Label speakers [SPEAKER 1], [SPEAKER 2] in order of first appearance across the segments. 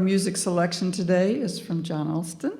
[SPEAKER 1] music selection today is from John Alston.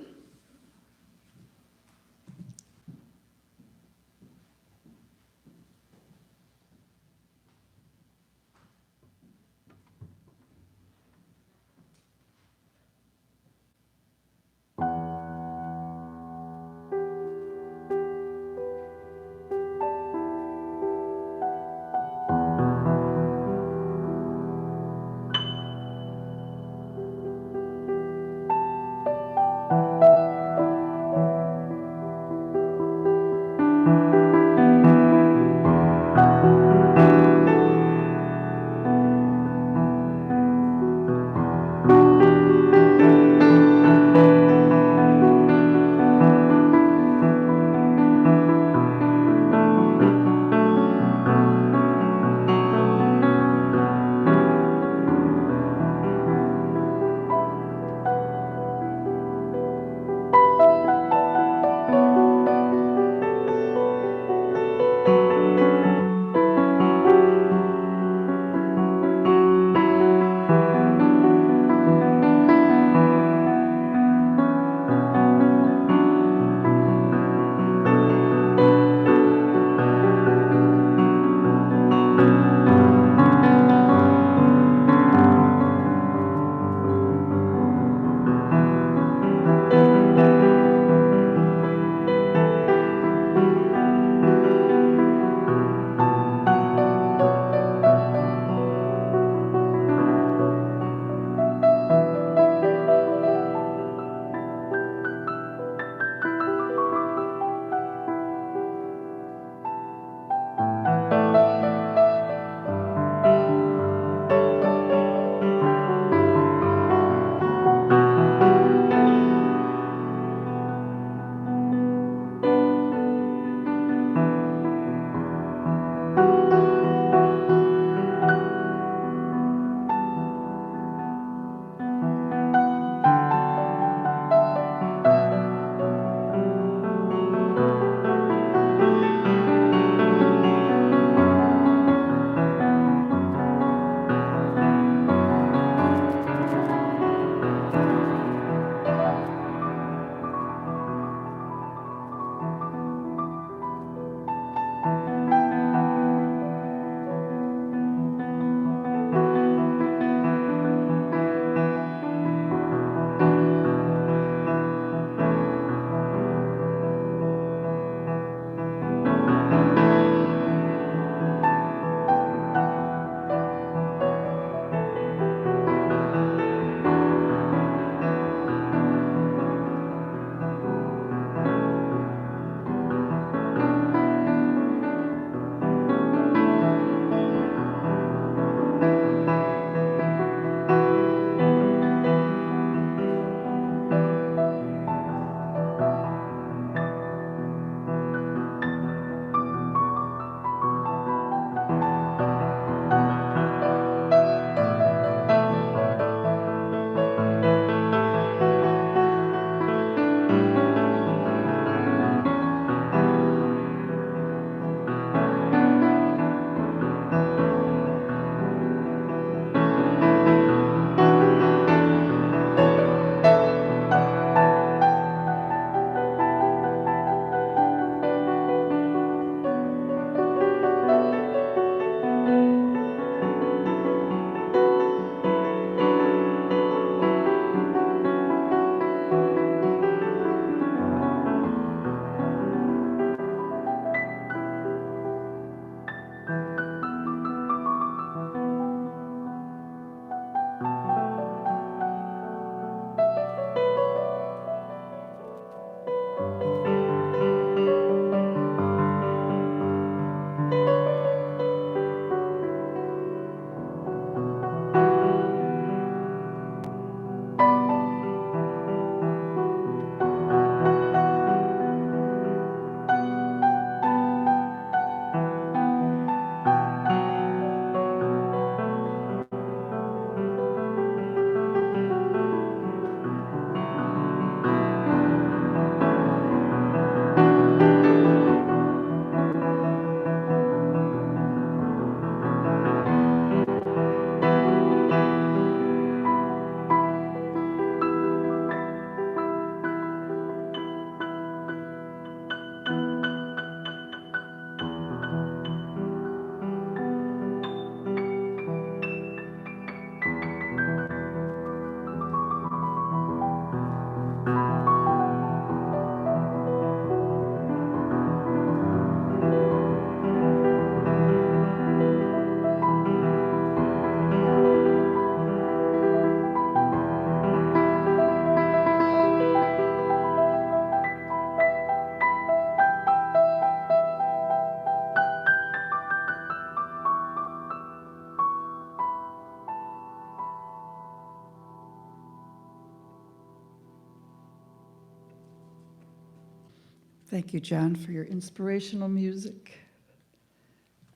[SPEAKER 1] Thank you, John, for your inspirational music.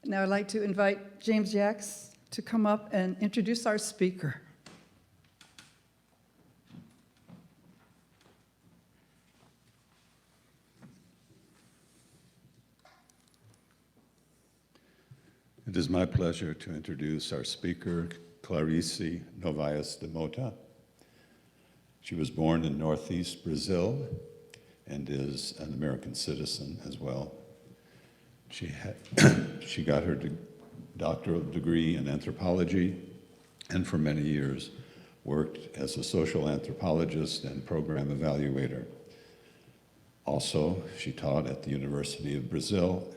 [SPEAKER 1] Now I'd like to invite James Yaks to come up and introduce our speaker.
[SPEAKER 2] It is my pleasure to introduce our speaker, Clarice Novaes de Mota. She was born in Northeast Brazil and is an American citizen as well. She got her doctoral degree in anthropology and for many years worked as a social anthropologist and program evaluator. Also, she taught at the University of Brazil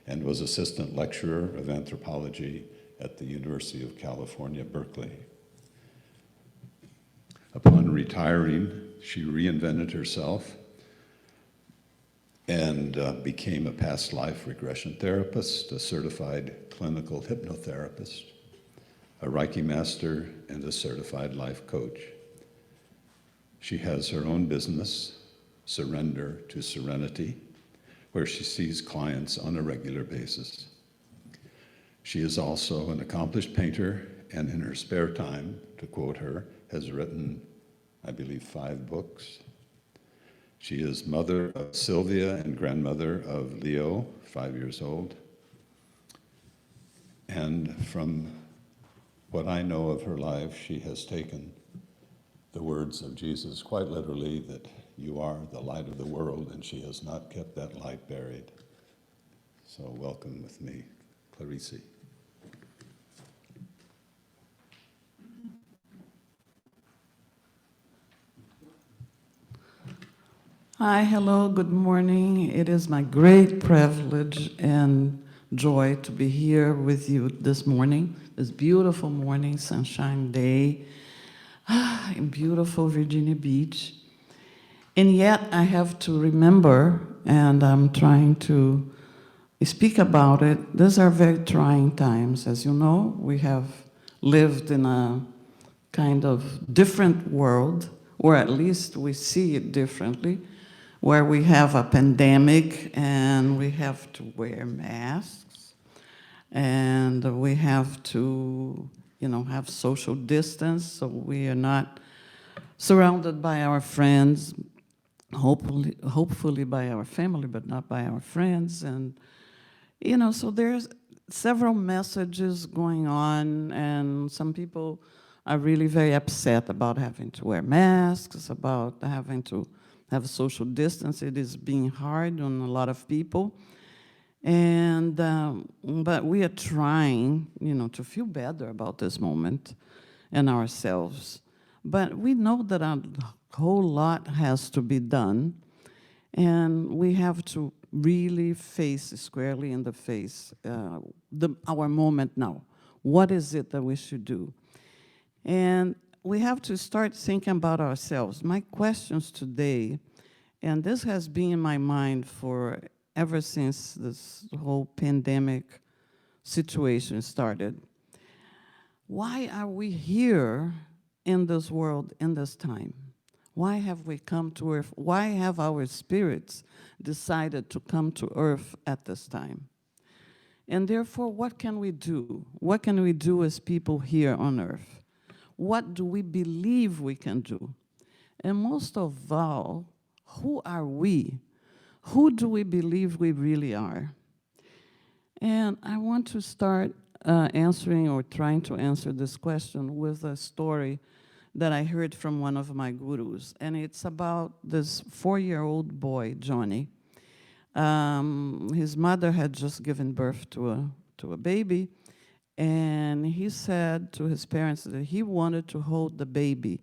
[SPEAKER 2] and was assistant lecturer of anthropology at the University of California, Berkeley. Upon retiring, she reinvented herself and became a past life regression therapist, a certified clinical hypnotherapist, a Reiki master, and a certified life coach. She has her own business, Surrender to Serenity, where she sees clients on a regular basis. She is also an accomplished painter, and in her spare time, to quote her, has written, I believe, 5 books. She is mother of Sylvia and grandmother of Leo, 5 years old. And from what I know of her life, she has taken the words of Jesus quite literally, that you are the light of the world, and she has not kept that light buried. So welcome with me, Clarice.
[SPEAKER 3] Hi, hello, good morning. It is my great privilege and joy to be here with you this morning, this beautiful morning, sunshine day, in beautiful Virginia Beach. And yet I have to remember, and I'm trying to speak about it, these are very trying times. As you know, we have lived in a kind of different world, or at least we see it differently, where we have a pandemic and we have to wear masks and we have to, have social distance, so we are not surrounded by our friends, hopefully by our family, but not by our friends. And, so there's several messages going on, and some people are really very upset about having to wear masks, about having to have social distance. It is being hard on a lot of people. And, but we are trying, to feel better about this moment and ourselves. But we know that a whole lot has to be done, and we have to really face squarely in the face our moment now. What is it that we should do? And we have to start thinking about ourselves. My questions today, and this has been in my mind for ever since this whole pandemic situation started. Why are we here in this world, in this time? Why have we come to Earth? Why have our spirits decided to come to Earth at this time? And therefore, what can we do? What can we do as people here on Earth? What do we believe we can do? And most of all, who are we? Who do we believe we really are? And I want to start answering or trying to answer this question with a story that I heard from one of my gurus. And it's about this 4-year-old boy, Johnny. His mother had just given birth to a baby, and he said to his parents that he wanted to hold the baby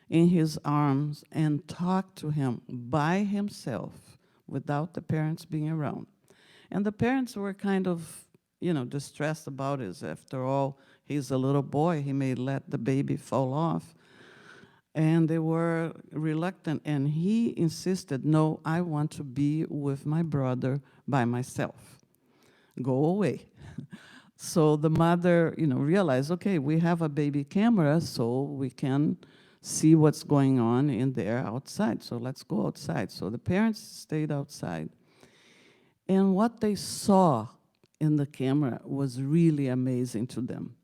[SPEAKER 3] in his arms and talk to him by himself without the parents being around. And the parents were kind of, distressed about it. After all, he's a little boy. He may let the baby fall off. And they were reluctant, and he insisted, no, I want to be with my brother by myself. Go away. So the mother, realized, okay, we have a baby camera, so we can see what's going on in there outside. So let's go outside. So the parents stayed outside. And what they saw in the camera was really amazing to them.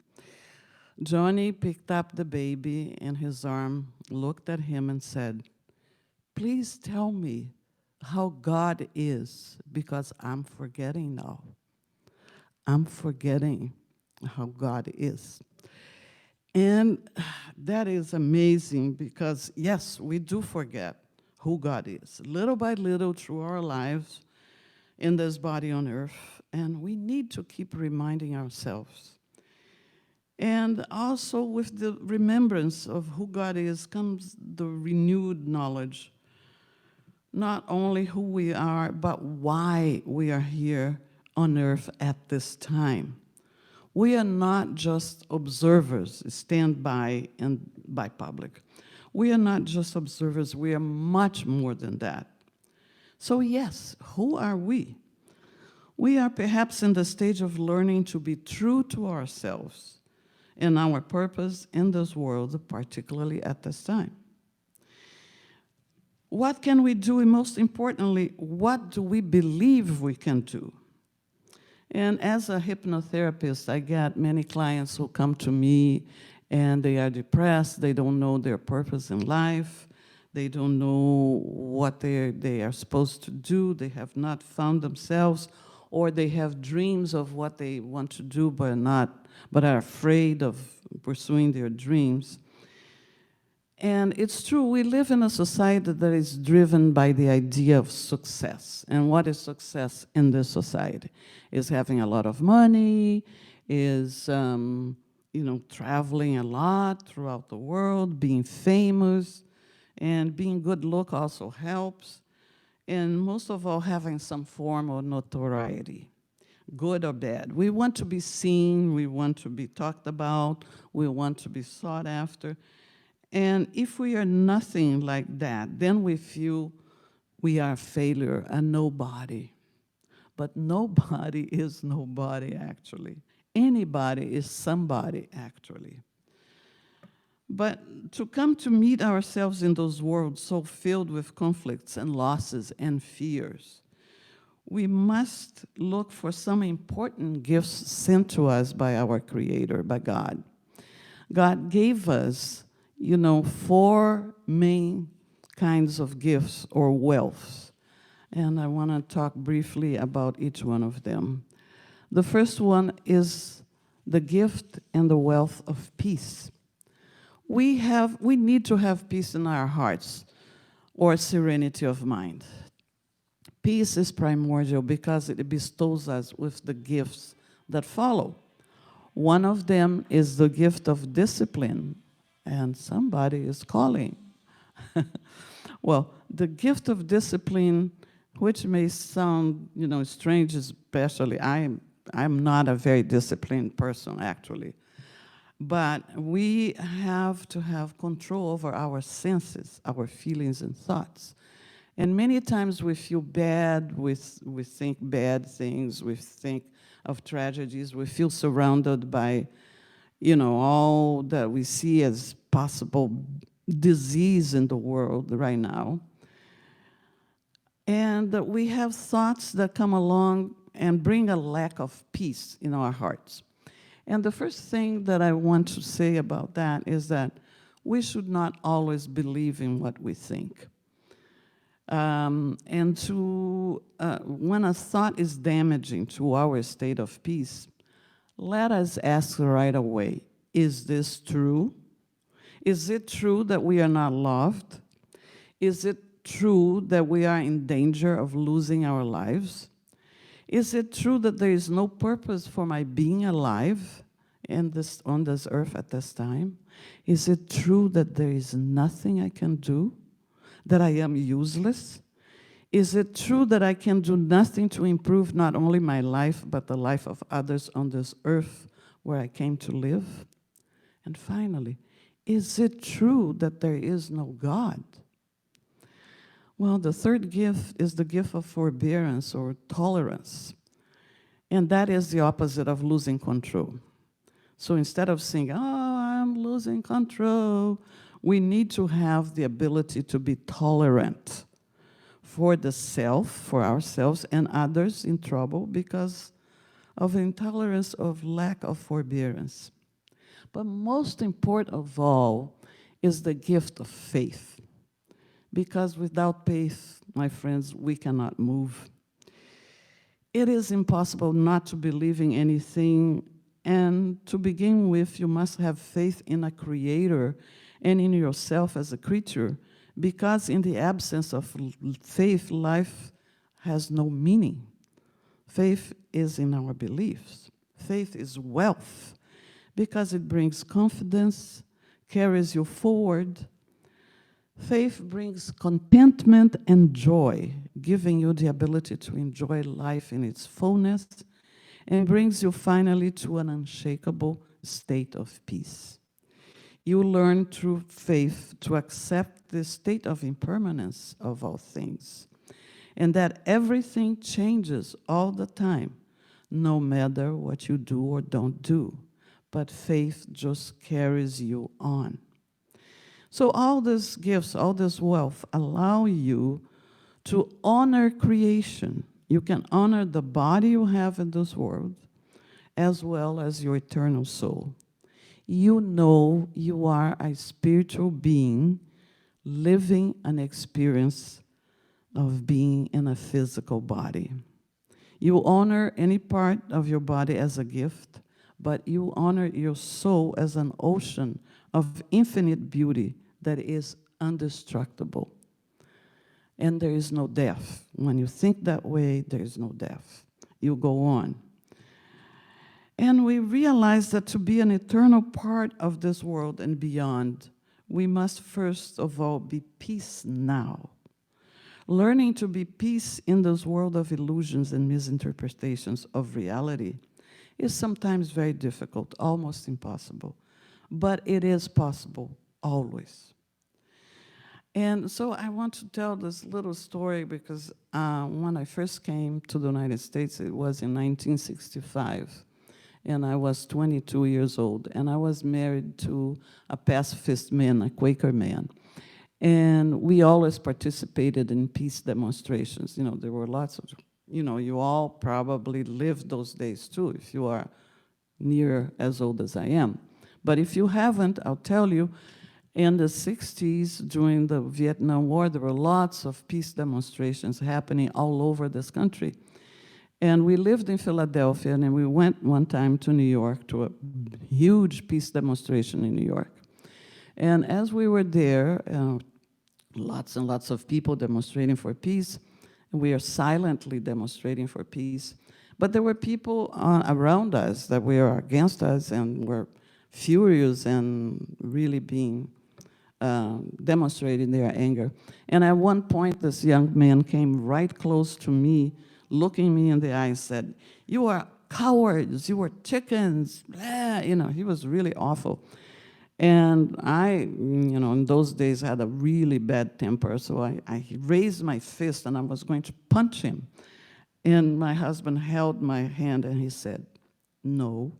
[SPEAKER 3] Johnny picked up the baby in his arm, looked at him and said, "Please tell me how God is, because I'm forgetting now. I'm forgetting how God is." And that is amazing because, yes, we do forget who God is, little by little through our lives in this body on earth, and we need to keep reminding ourselves. And also with the remembrance of who God is comes the renewed knowledge, not only who we are, but why we are here on earth at this time. We are not just observers, stand by and by public. We are not just observers, we are much more than that. So yes, who are we? We are perhaps in the stage of learning to be true to ourselves and our purpose in this world, particularly at this time. What can we do? And most importantly, what do we believe we can do? And as a hypnotherapist, I get many clients who come to me and they are depressed, they don't know their purpose in life, they don't know what they are supposed to do, they have not found themselves, or they have dreams of what they want to do but are afraid of pursuing their dreams. And it's true, we live in a society that is driven by the idea of success. And what is success in this society? Is having a lot of money, is traveling a lot throughout the world, being famous, and being good look also helps. And most of all, having some form of notoriety, good or bad. We want to be seen, we want to be talked about, we want to be sought after. And if we are nothing like that, then we feel we are a failure, a nobody. But nobody is nobody, actually. Anybody is somebody, actually. But to come to meet ourselves in those worlds so filled with conflicts and losses and fears, we must look for some important gifts sent to us by our Creator, by God. God gave us 4 main kinds of gifts or wealths. And I want to talk briefly about each one of them. The first one is the gift and the wealth of peace. We need to have peace in our hearts or serenity of mind. Peace is primordial because it bestows us with the gifts that follow. One of them is the gift of discipline, and somebody is calling. Well, the gift of discipline, which may sound, strange, especially I'm not a very disciplined person, actually. But we have to have control over our senses, our feelings and thoughts. And many times we feel bad, we think bad things, we think of tragedies, we feel surrounded by, all that we see as possible disease in the world right now. And we have thoughts that come along and bring a lack of peace in our hearts. And the first thing that I want to say about that is that we should not always believe in what we think. When a thought is damaging to our state of peace, let us ask right away, is this true? Is it true that we are not loved? Is it true that we are in danger of losing our lives? Is it true that there is no purpose for my being alive on this earth at this time? Is it true that there is nothing I can do? That I am useless? Is it true that I can do nothing to improve not only my life, but the life of others on this earth where I came to live? And finally, is it true that there is no God? Well, the third gift is the gift of forbearance or tolerance. And that is the opposite of losing control. So instead of saying, oh, I'm losing control, we need to have the ability to be tolerant for the self, for ourselves and others in trouble because of intolerance, of lack of forbearance. But most important of all is the gift of faith. Because without faith, my friends, we cannot move. It is impossible not to believe in anything, and to begin with, you must have faith in a creator and in yourself as a creature, because in the absence of faith, life has no meaning. Faith is in our beliefs. Faith is wealth, because it brings confidence, carries you forward. Faith brings contentment and joy, giving you the ability to enjoy life in its fullness, and brings you finally to an unshakable state of peace. You learn through faith to accept the state of impermanence of all things, and that everything changes all the time, no matter what you do or don't do. But faith just carries you on. So all these gifts, all this wealth allow you to honor creation. You can honor the body you have in this world as well as your eternal soul. You know you are a spiritual being living an experience of being in a physical body. You honor any part of your body as a gift, but you honor your soul as an ocean of infinite beauty that is indestructible. And there is no death. When you think that way, there is no death. You go on. And we realize that to be an eternal part of this world and beyond, we must first of all be peace now. Learning to be peace in this world of illusions and misinterpretations of reality is sometimes very difficult, almost impossible. But it is possible, always. And so I want to tell this little story because when I first came to the United States, it was in 1965. And I was 22 years old. And I was married to a pacifist man, a Quaker man. And we always participated in peace demonstrations. You know, there were lots of, you know, you all probably lived those days too, if you are near as old as I am. But if you haven't, I'll tell you, in the 60s, during the Vietnam War, there were lots of peace demonstrations happening all over this country. And we lived in Philadelphia, and we went one time to New York to a huge peace demonstration in New York. And as we were there, lots and lots of people demonstrating for peace, and we are silently demonstrating for peace. But there were people around us that were against us and were furious and really being demonstrating their anger. And at one point, this young man came right close to me, looking me in the eye and said, "You are cowards, you are chickens," blah. You know, he was really awful. And I, you know, in those days had a really bad temper, so I raised my fist and I was going to punch him. And my husband held my hand and he said, "No,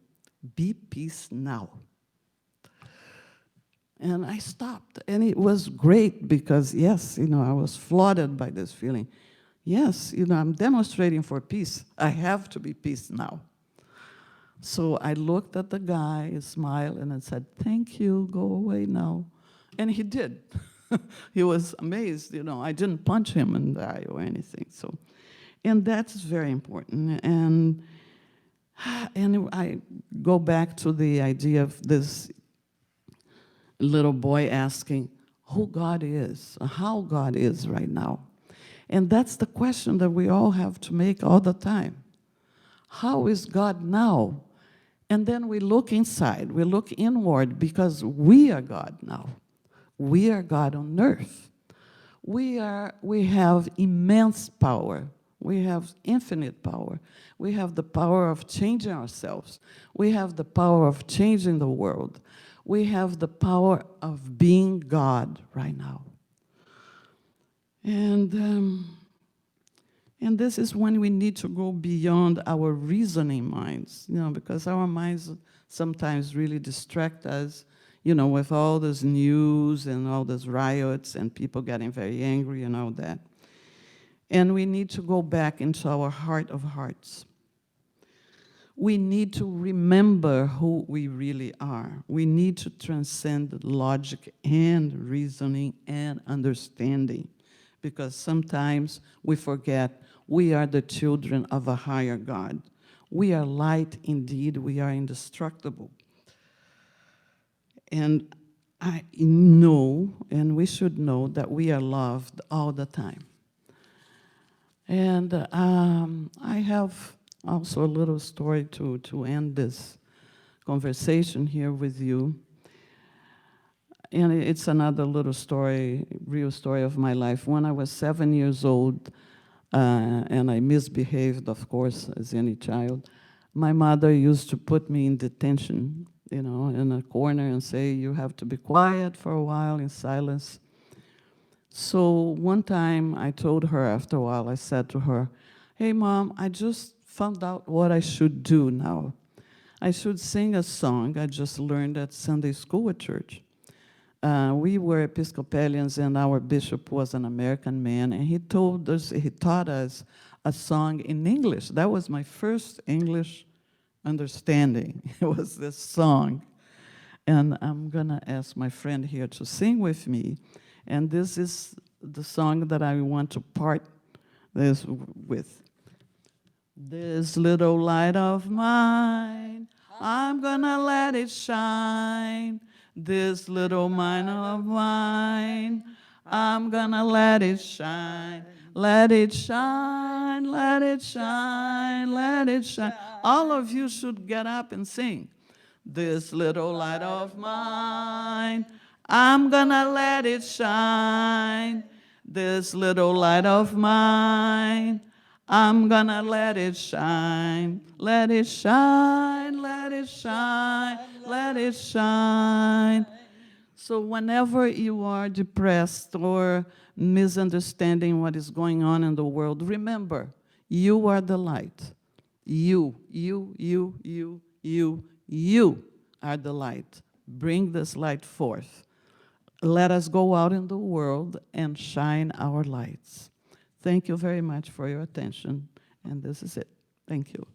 [SPEAKER 3] be peace now." And I stopped, and it was great because, yes, you know, I was flooded by this feeling. Yes, you know, I'm demonstrating for peace. I have to be peace now. So I looked at the guy, smiled, and I said, "Thank you, go away now." And he did. He was amazed, you know, I didn't punch him in the eye or anything. So, and that's very important. And I go back to the idea of this little boy asking who God is, how God is right now. And that's the question that we all have to make all the time. How is God now? And then we look inside, we look inward, because we are God now. We are God on earth. We have immense power. We have infinite power. We have the power of changing ourselves. We have the power of changing the world. We have the power of being God right now. And this is when we need to go beyond our reasoning minds, you know, because our minds sometimes really distract us, you know, with all this news and all these riots and people getting very angry and all that. And we need to go back into our heart of hearts. We need to remember who we really are. We need to transcend logic and reasoning and understanding, because sometimes we forget we are the children of a higher God. We are light indeed, we are indestructible. And I know, and we should know, that we are loved all the time. And I have also a little story to end this conversation here with you. And it's another little story, real story of my life. When I was 7 years old, and I misbehaved, of course, as any child, my mother used to put me in detention, you know, in a corner and say, you have to be quiet for a while in silence. So one time I told her, after a while, I said to her, hey, Mom, I just found out what I should do now. I should sing a song I just learned at Sunday school at church. We were Episcopalians, and our bishop was an American man, and he taught us a song in English. That was my first English understanding. It was this song. And I'm gonna ask my friend here to sing with me. And this is the song that I want to part this with. This little light of mine, I'm gonna let it shine. This little mind of mine, I'm gonna let it shine. Let it shine, let it shine, let it shine. All of you should get up and sing. This little light of mine, I'm gonna let it shine. This little light of mine, I'm gonna let it shine. Let it shine, let it shine, let it shine. So whenever you are depressed or misunderstanding what is going on in the world, remember, you are the light. You are the light. Bring this light forth. Let us go out in the world and shine our lights. Thank you very much for your attention, and this is it. Thank you.